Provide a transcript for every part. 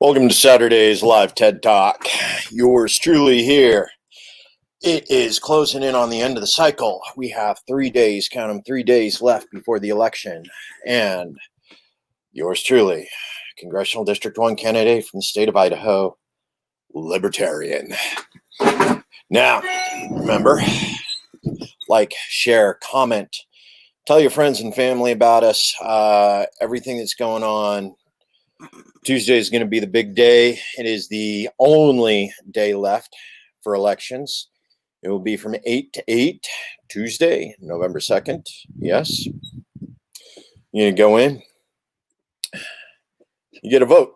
Welcome to Saturday's live TED Talk. Yours truly here. It is closing in on the end of the cycle. We have 3 days, count them, 3 days left before the election. And yours truly, Congressional District 1 candidate from the state of Idaho, Libertarian. Now, remember, like, share, comment, tell your friends and family about us, everything that's going on. Tuesday is going to be the big day. It is the only day left for elections. It will be from 8 to 8, Tuesday, November 2nd. Yes. You go in. You get a vote.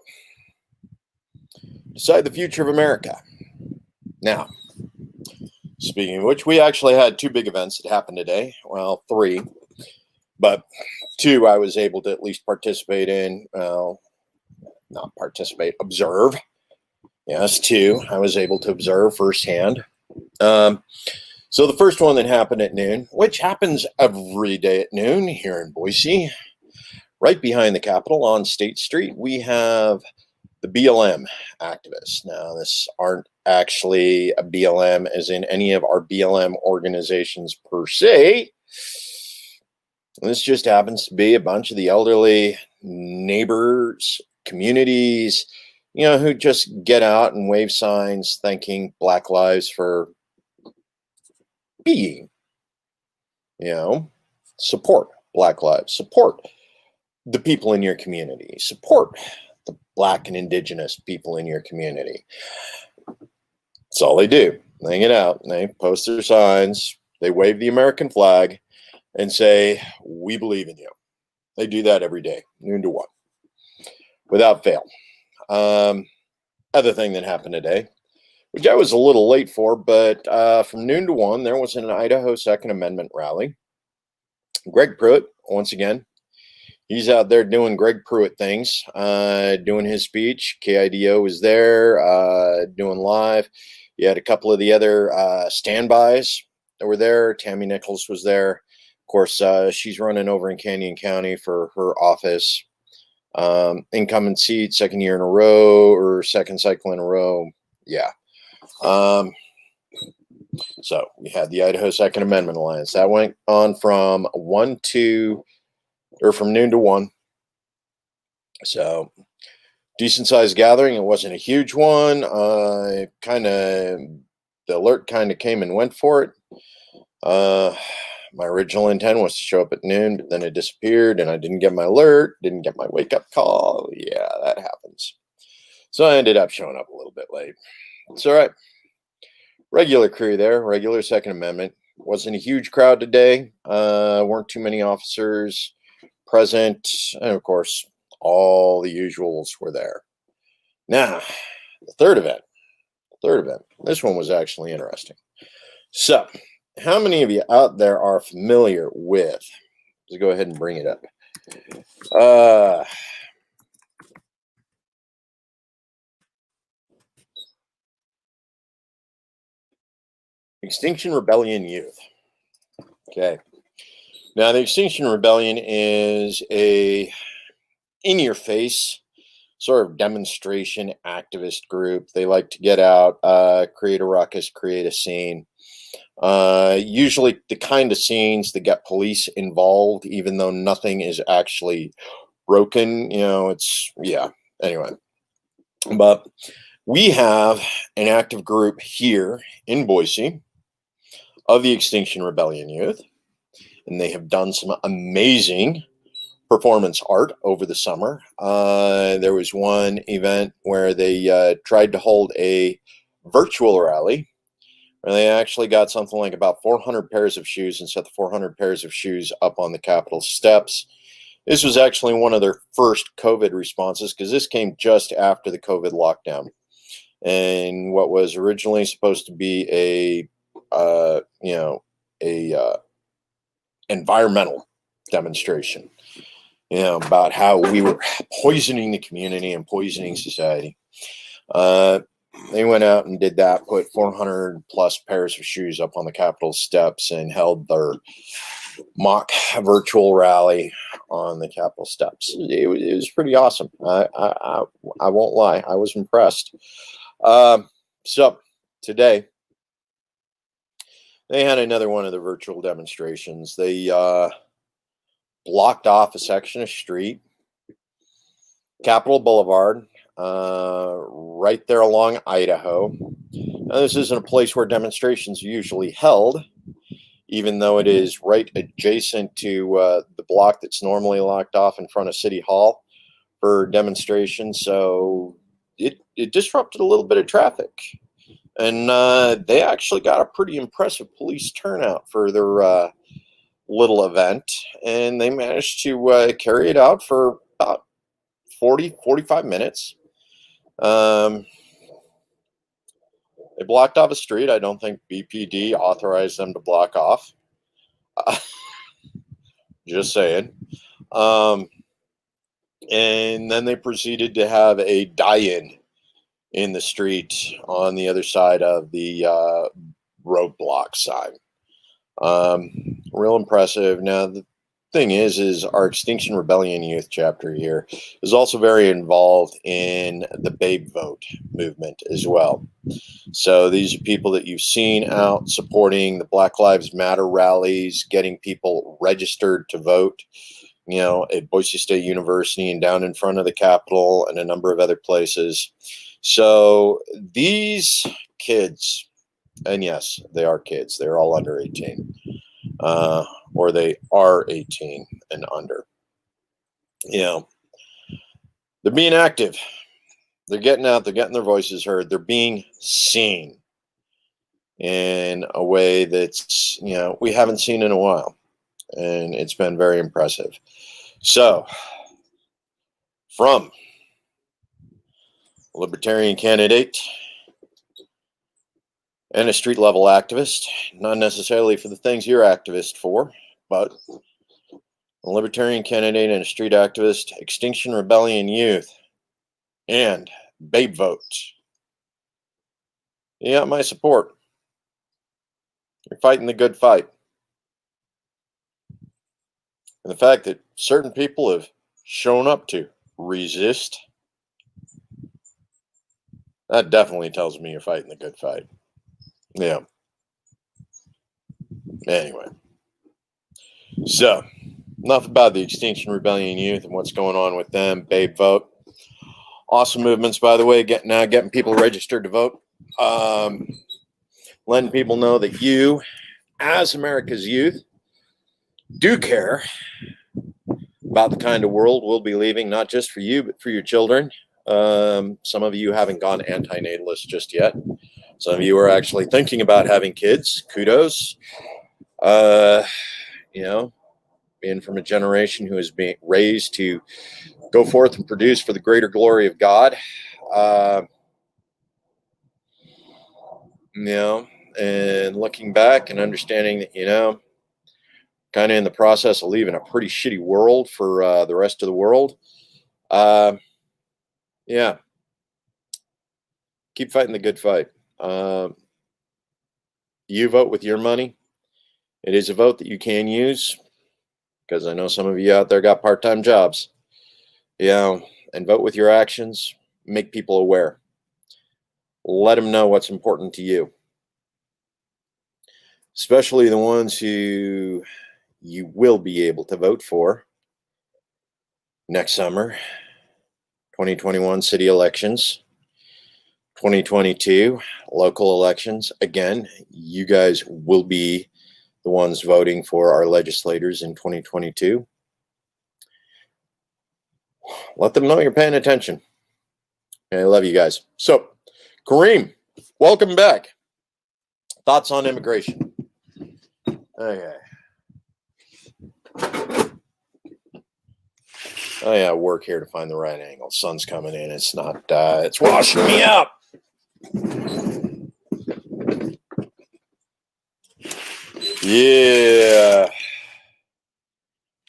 Decide the future of America. Now, speaking of which, we actually had 2 big events that happened today. Well, 3. But 2 I was able to at least participate in. Well, not participate, observe. Yes, 2 I was able to observe firsthand. So the first one that happened at noon, which happens every day at noon here in Boise, right behind the Capitol on State Street, we have the Blm Activists. Now, this aren't actually a BLM as in any of our BLM organizations per se. This just happens to be a bunch of the elderly neighbors, communities, who just get out and wave signs thanking Black lives for being, support Black lives, support the people in your community, support the Black and Indigenous people in your community. That's all they do. They get out and they post their signs, they wave the American flag and say, "We believe in you." They do that every day, noon to 1. Without fail. Other thing that happened today, which I was a little late for, but from noon to 1, there was an Idaho Second Amendment rally. Greg Pruitt, once again, he's out there doing Greg Pruitt things, doing his speech. KIDO was there, doing live. You had a couple of the other standbys that were there. Tammy Nichols was there. Of course, she's running over in Canyon County for her office. Incumbent seat, second year in a row, or second cycle in a row. Yeah. So we had the Idaho Second Amendment Alliance. That went on from noon to 1. So decent sized gathering. It wasn't a huge one. The alert kind of came and went for it. My original intent was to show up at noon, but then it disappeared and I didn't get my alert, didn't get my wake up call. Yeah, that happens. So I ended up showing up a little bit late. It's all right. Regular crew there, regular Second Amendment. Wasn't a huge crowd today. Weren't too many officers present. And of course, all the usuals were there. Now, the third event. This one was actually interesting. So, how many of you out there are familiar with, let's go ahead and bring it up. Extinction Rebellion youth. Okay. Now, the Extinction Rebellion is a in-your-face sort of demonstration activist group. They like to get out, create a ruckus, create a scene. Usually the kind of scenes that get police involved, even though nothing is actually broken, anyway. But we have an active group here in Boise of the Extinction Rebellion youth, and they have done some amazing performance art over the summer. There was one event where they tried to hold a virtual rally. And they actually got something like about 400 pairs of shoes and set the 400 pairs of shoes up on the Capitol steps. This was actually one of their first COVID responses because this came just after the COVID lockdown. And what was originally supposed to be a environmental demonstration, about how we were poisoning the community and poisoning society. They went out and did that, put 400 plus pairs of shoes up on the Capitol steps and held their mock virtual rally on the Capitol steps. It was pretty awesome. I won't lie. I was impressed. So today they had another one of the virtual demonstrations. They blocked off a section of street, Capitol Boulevard, right there along Idaho. Now, this isn't a place where demonstrations are usually held, even though it is right adjacent to the block that's normally locked off in front of City Hall for demonstrations. So it disrupted a little bit of traffic. And they actually got a pretty impressive police turnout for their little event. And they managed to carry it out for about 45 minutes. They blocked off a street. I don't think BPD authorized them to block off. Just saying. And then they proceeded to have a die-in in the street on the other side of the roadblock sign. Real impressive. Now, the thing is our Extinction Rebellion youth chapter here is also very involved in the Babe Vote movement as well. So these are people that you've seen out supporting the Black Lives Matter rallies, getting people registered to vote, at Boise State University and down in front of the Capitol and a number of other places. So these kids, and yes, they are kids. They're all under 18. Or they are 18 and under. They're being active. They're getting out. They're getting their voices heard. They're being seen in a way that's, we haven't seen in a while. And it's been very impressive. So, from a libertarian candidate and a street level activist, not necessarily for the things you're activist for, but a libertarian candidate and a street activist, Extinction Rebellion youth, and Babe Vote. You got my support. You're fighting the good fight. And the fact that certain people have shown up to resist, that definitely tells me you're fighting the good fight. Yeah. Anyway. So, enough about the Extinction Rebellion youth and what's going on with them. Babe Vote. Awesome movements, by the way, getting people registered to vote. Letting people know that you, as America's youth, do care about the kind of world we'll be leaving, not just for you, but for your children. Some of you haven't gone antinatalist just yet. Some of you are actually thinking about having kids. Kudos. Being from a generation who is being raised to go forth and produce for the greater glory of God. And looking back and understanding that, kind of in the process of leaving a pretty shitty world for the rest of the world. Yeah. Keep fighting the good fight. You vote with your money. It is a vote that you can use, because I know some of you out there got part-time jobs. And vote with your actions. Make people aware. Let them know what's important to you. Especially the ones who you will be able to vote for next summer. 2021 city elections. 2022 local elections. Again, you guys will be the ones voting for our legislators in 2022. Let them know you're paying attention. I love you guys. So, Kareem, welcome back. Thoughts on immigration? Okay. Oh yeah, work here to find the right angle. Sun's coming in. It's not. It's washing me out. Yeah.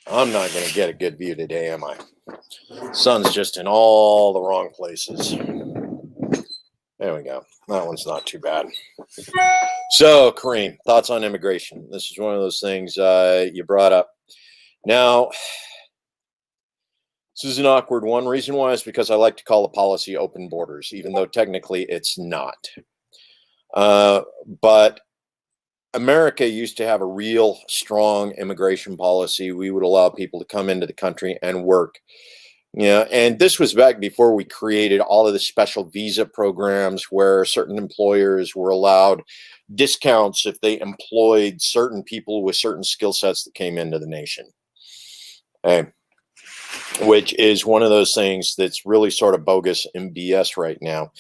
I'm not going to get a good view today, am I? Sun's just in all the wrong places. There we go. That one's not too bad. So, Kareem, thoughts on immigration? This is one of those things you brought up. Now, This is an awkward one. Reason why is because I like to call the policy open borders, even though technically it's not. But America used to have a real strong immigration policy. We would allow people to come into the country and work. Yeah, and this was back before we created all of the special visa programs where certain employers were allowed discounts if they employed certain people with certain skill sets that came into the nation. Okay. Which is one of those things that's really sort of bogus and BS right now,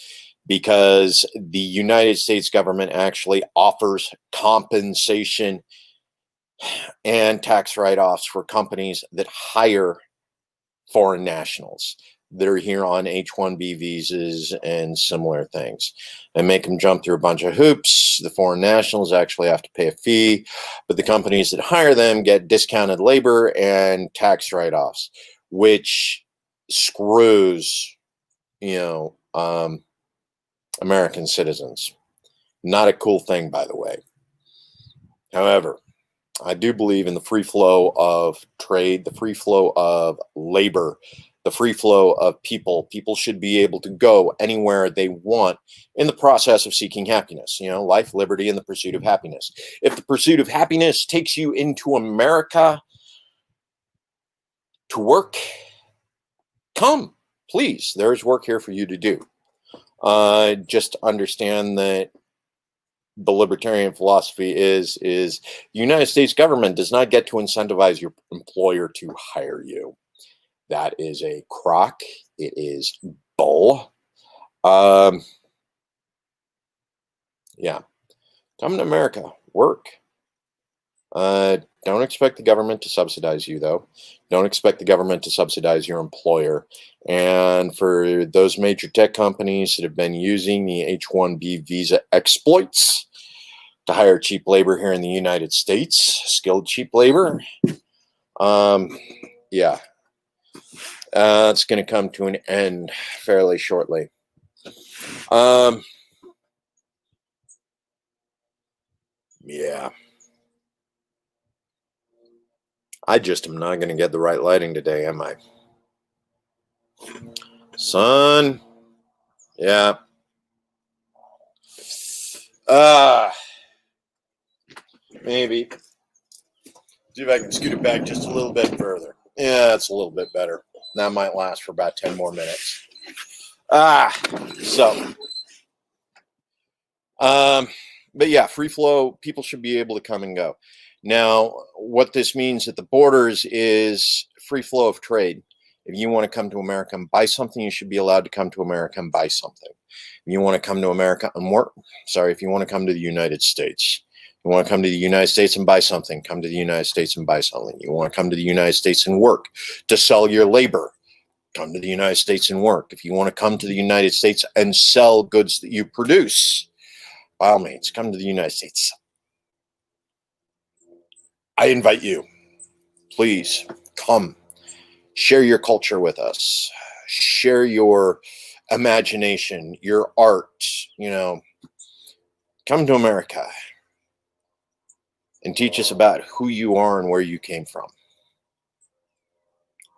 because the United States government actually offers compensation and tax write-offs for companies that hire foreign nationals that are here on H-1B visas and similar things, and make them jump through a bunch of hoops. The foreign nationals actually have to pay a fee, but the companies that hire them get discounted labor and tax write-offs, which screws, American citizens. Not a cool thing, by the way. However, I do believe in the free flow of trade, the free flow of labor, the free flow of people. People should be able to go anywhere they want in the process of seeking happiness. Life, liberty, and the pursuit of happiness. If the pursuit of happiness takes you into America to work, come, please. There's work here for you to do. Just understand that the libertarian philosophy is the United States government does not get to incentivize your employer to hire you. That is a crock. It is bull. Yeah. Come to America. Work. Don't expect the government to subsidize you, though. Don't expect the government to subsidize your employer. And for those major tech companies that have been using the H-1B visa exploits to hire cheap labor here in the United States, skilled cheap labor, yeah, it's going to come to an end fairly shortly. Yeah. I just am not going to get the right lighting today, am I? Son. Yeah. Maybe. See if I can scoot it back just a little bit further. Yeah, that's a little bit better. That might last for about 10 more minutes. But yeah, free flow, people should be able to come and go. Now, what this means at the borders is free flow of trade. If you want to come to America and buy something, you should be allowed to come to America and buy something. If you want to come to America and work, if you want to come to the United States, you want to come to the United States and buy something, come to the United States and buy something. You want to come to the United States and work to sell your labor, come to the United States and work. If you want to come to the United States and sell goods that you produce, by all means, come to the United States. I invite you. Please come. Share your culture with us. Share your imagination, your art, Come to America and teach us about who you are and where you came from.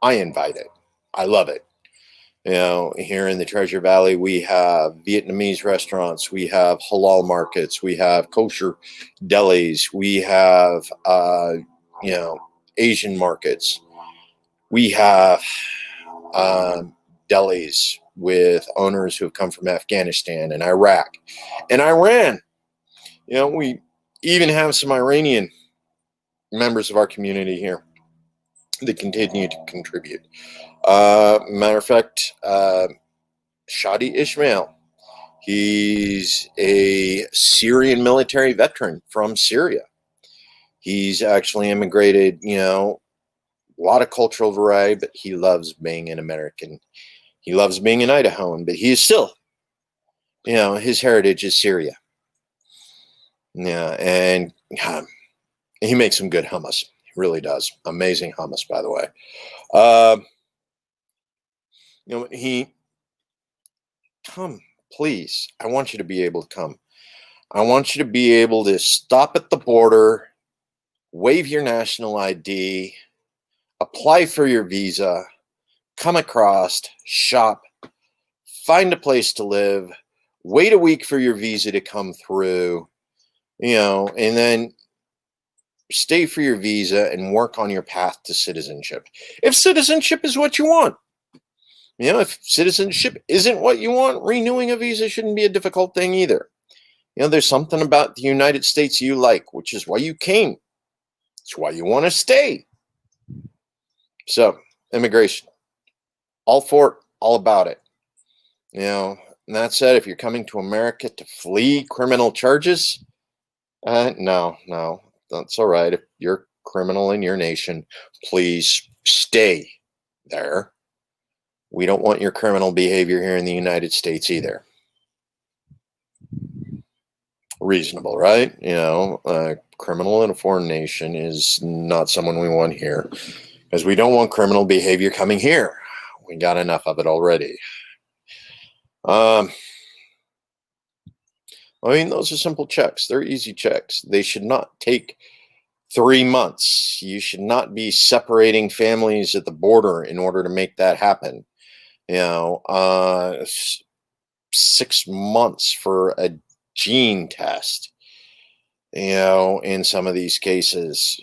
I invite it. I love it. Here in the Treasure Valley, we have Vietnamese restaurants, we have halal markets, we have kosher delis, we have, Asian markets. We have delis with owners who have come from Afghanistan and Iraq and Iran. We even have some Iranian members of our community here that continue to contribute. Matter of fact, Shadi Ismail, he's a Syrian military veteran from Syria. He's actually immigrated, a lot of cultural variety, but he loves being an American. He loves being an Idahoan, but he is still, his heritage is Syria. Yeah, and he makes some good hummus. He really does. Amazing hummus, by the way. Come, please. I want you to be able to come. I want you to be able to stop at the border, wave your national ID, apply for your visa, come across, shop, find a place to live, wait a week for your visa to come through, and then stay for your visa and work on your path to citizenship. If citizenship is what you want, if citizenship isn't what you want, renewing a visa shouldn't be a difficult thing either. There's something about the United States you like, which is why you came. It's why you want to stay. So, immigration, all for it, all about it. And that said, if you're coming to America to flee criminal charges, no, that's all right. If you're a criminal in your nation, please stay there. We don't want your criminal behavior here in the United States either. Reasonable, right? A criminal in a foreign nation is not someone we want here, because we don't want criminal behavior coming here. We got enough of it already. Those are simple checks. They're easy checks. They should not take 3 months. You should not be separating families at the border in order to make that happen. 6 months for a gene test, in some of these cases.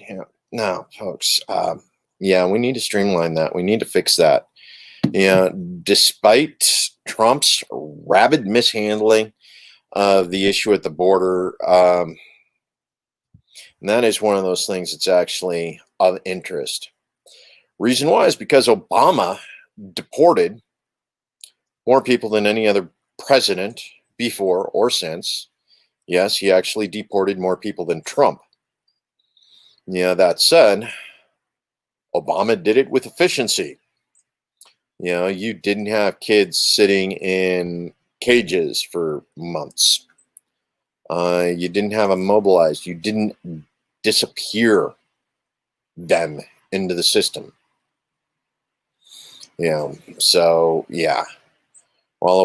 No, folks. We need to streamline that. We need to fix that. Despite Trump's rabid mishandling of the issue at the border, and that is one of those things that's actually of interest. Reason why is because Obama deported more people than any other president before or since. Yes, he actually deported more people than Trump. That said, Obama did it with efficiency. You didn't have kids sitting in cages for months. You didn't have them mobilized. You didn't disappear them into the system. While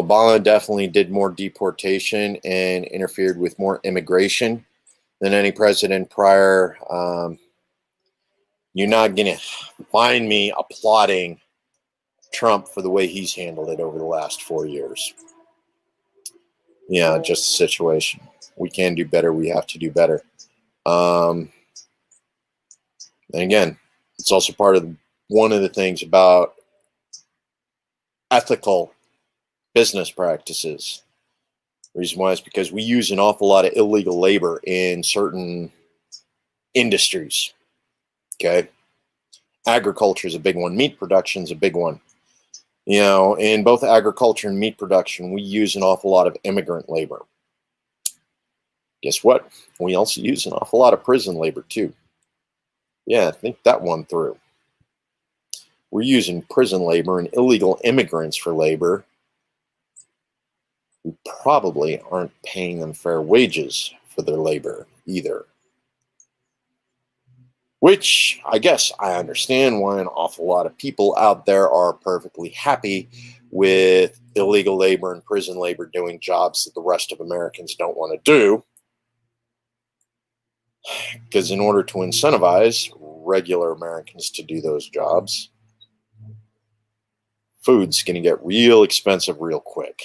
Obama definitely did more deportation and interfered with more immigration than any president prior, you're not going to find me applauding Trump for the way he's handled it over the last 4 years. Just the situation. We can do better. We have to do better. And again, it's also part of one of the things about ethical business practices. The reason why is because we use an awful lot of illegal labor in certain industries. Okay. Agriculture is a big one. Meat production is a big one. In both agriculture and meat production, we use an awful lot of immigrant labor. Guess what? We also use an awful lot of prison labor too. Think that one through. We're using prison labor and illegal immigrants for labor. We probably aren't paying them fair wages for their labor either. Which I guess I understand why an awful lot of people out there are perfectly happy with illegal labor and prison labor doing jobs that the rest of Americans don't want to do. Because in order to incentivize regular Americans to do those jobs, food's going to get real expensive real quick.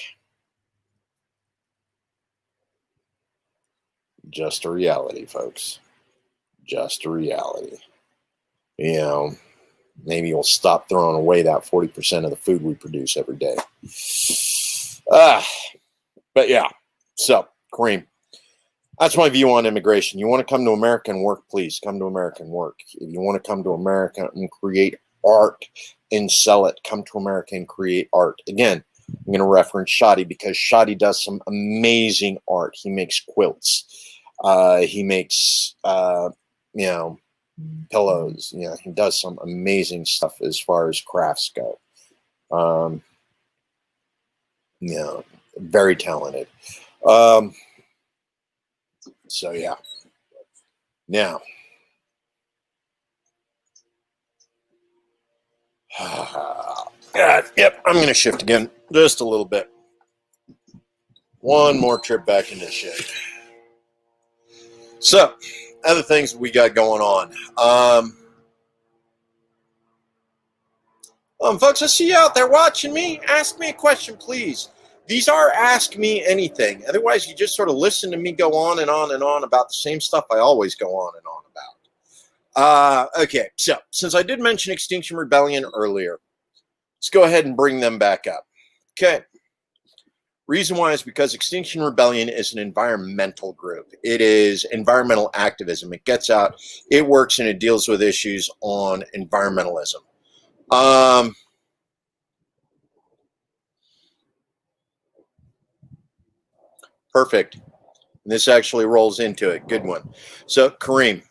Just a reality, folks. Just a reality. Maybe we'll stop throwing away that 40% of the food we produce every day. But yeah, so Kareem, that's my view on immigration. You want to come to America and work, please come to America and work. If you want to come to America and create art and sell it, come to America and create art. Again, I'm going to reference Shadi because Shadi does some amazing art. He makes quilts. He makes, pillows. He does some amazing stuff as far as crafts go. Very talented. So yeah. Now, yep, I'm going to shift again just a little bit. One more trip back into the shit. So, other things we got going on. Folks, I see you out there watching me. Ask me a question, please. These are Ask Me Anything. Otherwise, you just sort of listen to me go on and on and on about the same stuff I always go on and on about. Okay, so since I did mention Extinction Rebellion earlier, let's go ahead and bring them back up. Okay. Reason why is because Extinction Rebellion is an environmental group. It is environmental activism. It gets out, it works, and it deals with issues on environmentalism. Perfect. This actually rolls into it. Good one. So, Kareem,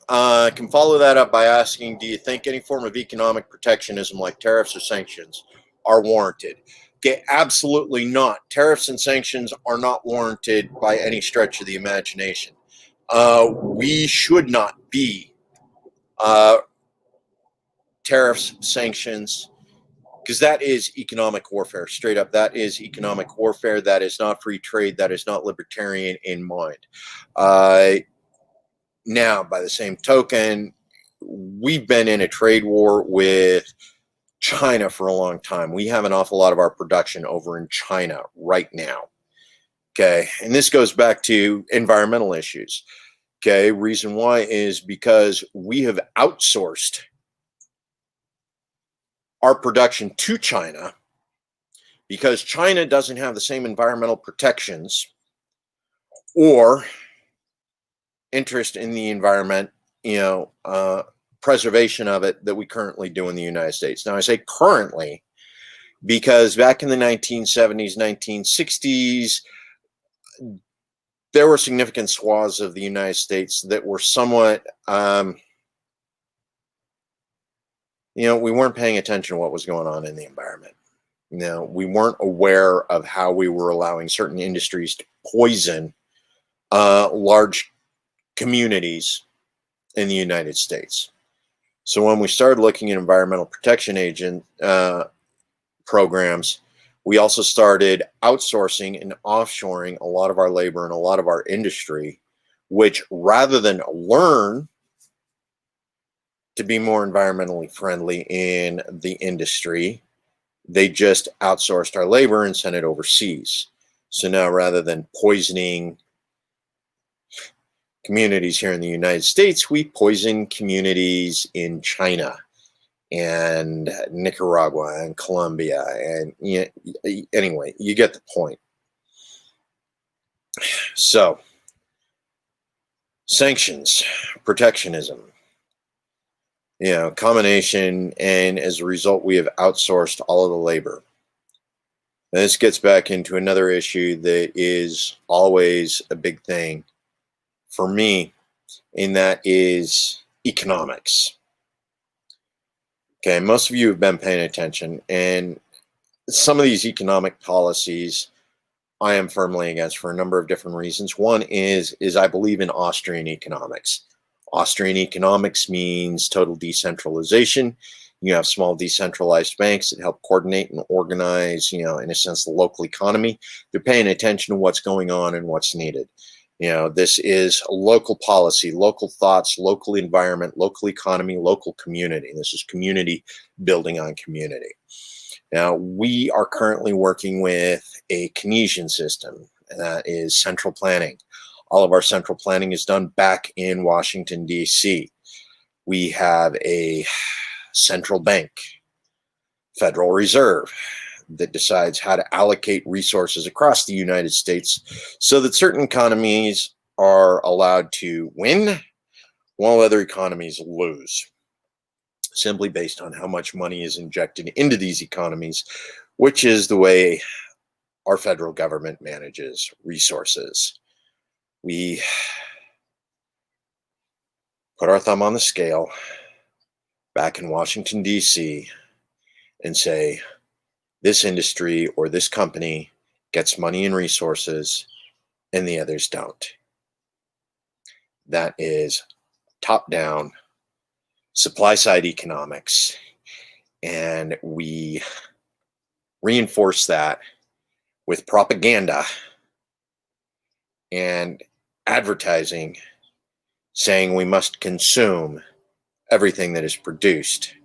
can follow that up by asking, do you think any form of economic protectionism like tariffs or sanctions are warranted? Okay, absolutely not. Tariffs and sanctions are not warranted by any stretch of the imagination. We should not be tariffs, sanctions, because that is economic warfare. Straight up, that is economic warfare. That is not free trade. That is not libertarian in mind. Now, by the same token, we've been in a trade war with China for a long time. We have an awful lot of our production over in China right now. Okay. And this goes back to environmental issues. Okay. Reason why is because we have outsourced our production to China because China doesn't have the same environmental protections or interest in the environment, preservation of it that we currently do in the United States. Now, I say currently because back in the 1970s, 1960s, there were significant swaths of the United States that were somewhat, we weren't paying attention to what was going on in the environment. We weren't aware of how we were allowing certain industries to poison large communities in the United States. So when we started looking at environmental protection agent programs, we also started outsourcing and offshoring a lot of our labor and a lot of our industry, which rather than learn to be more environmentally friendly in the industry, they just outsourced our labor and sent it overseas. So now rather than poisoning communities here in the United States, we poison communities in China and Nicaragua and Colombia. And anyway, you get the point. So, sanctions, protectionism, combination, and as a result, we have outsourced all of the labor. And this gets back into another issue that is always a big thing for me, and that is economics. Okay, most of you have been paying attention, and some of these economic policies I am firmly against for a number of different reasons. One is I believe in Austrian economics. Austrian economics means total decentralization. You have small decentralized banks that help coordinate and organize, in a sense, the local economy. They're paying attention to what's going on and what's needed. This is local policy, local thoughts, local environment, local economy, local community. This is community building on community. Now, we are currently working with a Keynesian system, and that is central planning. All of our central planning is done back in Washington, D.C. We have a central bank, Federal Reserve, that decides how to allocate resources across the United States so that certain economies are allowed to win while other economies lose, simply based on how much money is injected into these economies, which is the way our federal government manages resources. We put our thumb on the scale back in Washington, D.C. and say, this industry or this company gets money and resources and the others don't. That is top-down supply-side economics, and we reinforce that with propaganda and advertising saying we must consume everything that is produced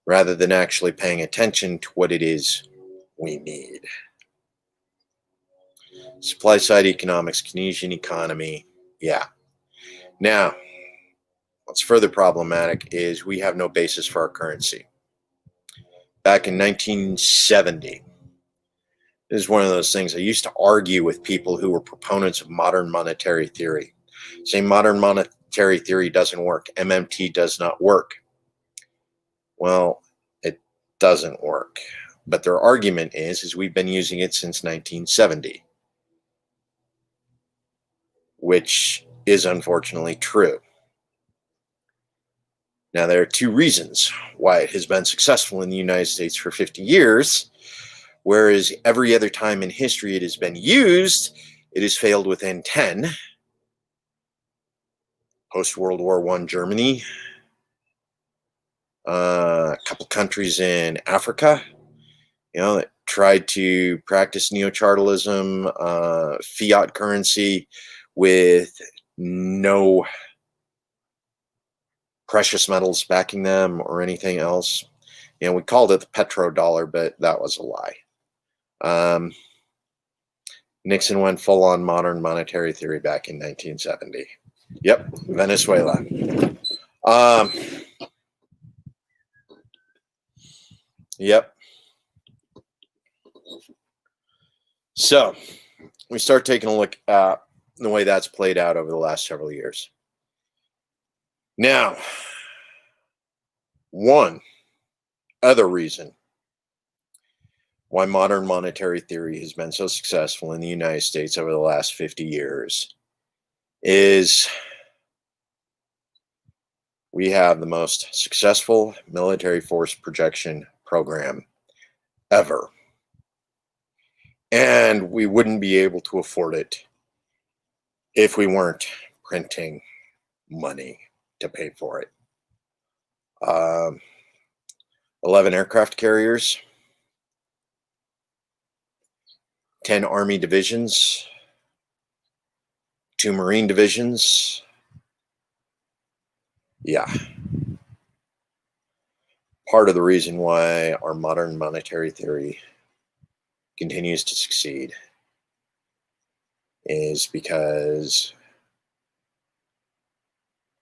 rather than actually paying attention to what it is we need. Supply side economics, Keynesian economy, yeah. Now, what's further problematic is we have no basis for our currency. Back in 1970, this is one of those things I used to argue with people who were proponents of modern monetary theory. Saying modern monetary theory doesn't work. MMT does not work. Well, it doesn't work. But their argument is we've been using it since 1970, which is unfortunately true. Now, there are two reasons why it has been successful in the United States for 50 years, whereas every other time in history it has been used, it has failed within 10. Post-World War I Germany, a couple countries in Africa, that tried to practice neo-chartalism, fiat currency with no precious metals backing them or anything else. We called it the petrodollar, but that was a lie. Nixon went full on modern monetary theory back in 1970. Yep, Venezuela. Yep. So we start taking a look at the way that's played out over the last several years. Now, one other reason why modern monetary theory has been so successful in the United States over the last 50 years is we have the most successful military force projection program ever. And we wouldn't be able to afford it if we weren't printing money to pay for it. 11 aircraft carriers, 10 Army divisions, 2 Marine divisions. Yeah. Part of the reason why our modern monetary theory continues to succeed is because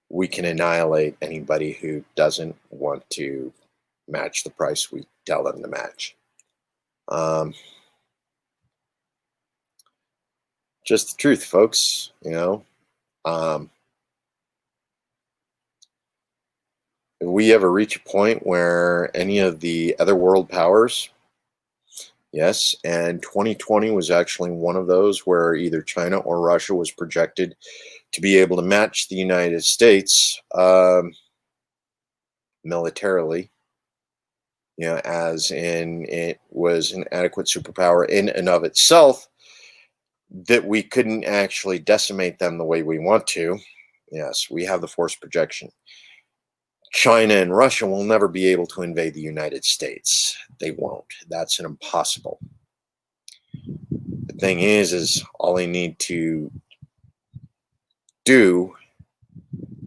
we can annihilate anybody who doesn't want to match the price we tell them to match. Just the truth, folks. If we ever reach a point where any of the other world powers, yes, and 2020 was actually one of those where either China or Russia was projected to be able to match the United States militarily, as in it was an adequate superpower in and of itself, that we couldn't actually decimate them the way we want to. Yes, we have the force projection. China and Russia will never be able to invade the United States. They won't. That's an impossible. The thing is all they need to do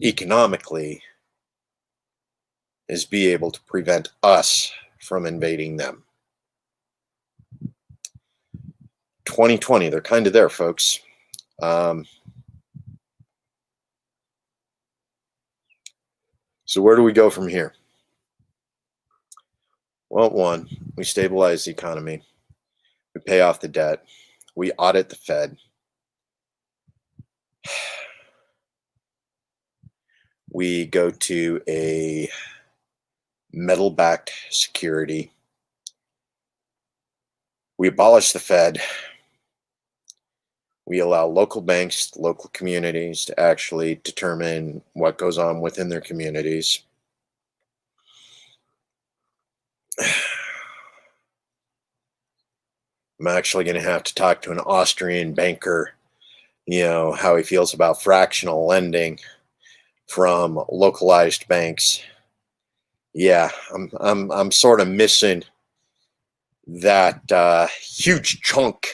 economically is be able to prevent us from invading them. 2020, they're kind of there, folks. So where do we go from here? Well, one, we stabilize the economy. We pay off the debt. We audit the Fed. We go to a metal-backed security. We abolish the Fed. We allow local banks, local communities to actually determine what goes on within their communities. I'm actually going to have to talk to an Austrian banker, how he feels about fractional lending from localized banks. Yeah, I'm sort of missing that huge chunk.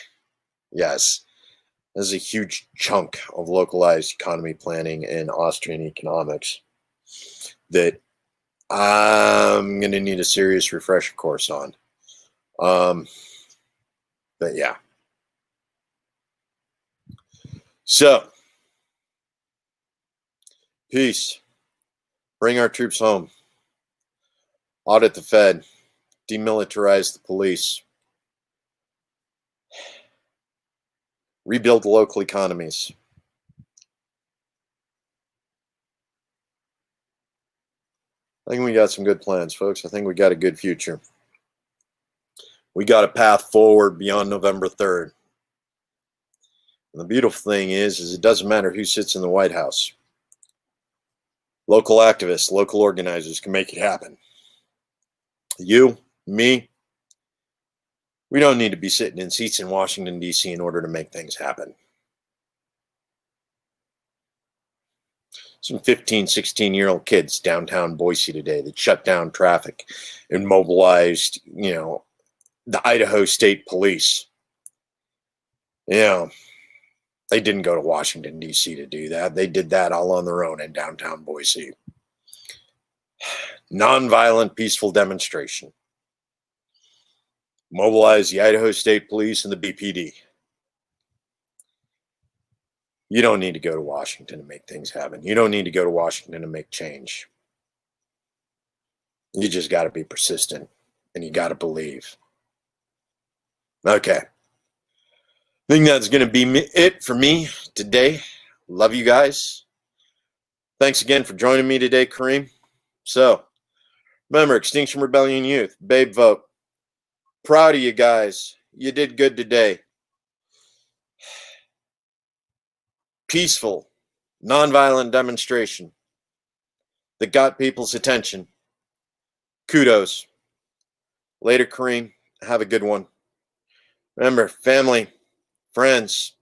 Yes. There's a huge chunk of localized economy planning in Austrian economics that I'm going to need a serious refresher course on. But yeah. So, peace. Bring our troops home. Audit the Fed. Demilitarize the police. Rebuild local economies. I think we got some good plans, folks. I think we got a good future. We got a path forward beyond November 3rd. And the beautiful thing is it doesn't matter who sits in the White House. Local activists, local organizers can make it happen. You, me, we don't need to be sitting in seats in Washington, D.C. in order to make things happen. Some 15, 16-year-old kids downtown Boise today that shut down traffic and mobilized, the Idaho State Police. They didn't go to Washington, D.C. to do that. They did that all on their own in downtown Boise. Nonviolent, peaceful demonstration. Mobilize the Idaho State Police and the BPD. You don't need to go to Washington to make things happen. You don't need to go to Washington to make change. You just got to be persistent, and you got to believe. Okay. I think that's going to be it for me today. Love you guys. Thanks again for joining me today, Kareem. So, remember, Extinction Rebellion Youth, Babe Vote. Proud of you guys. You did good today. Peaceful, nonviolent demonstration that got people's attention. Kudos. Later, Kareem. Have a good one. Remember, family, friends,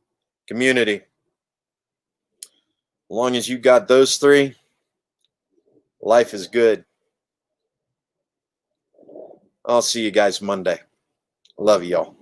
community. As long as you got those three, life is good. I'll see you guys Monday. Love y'all.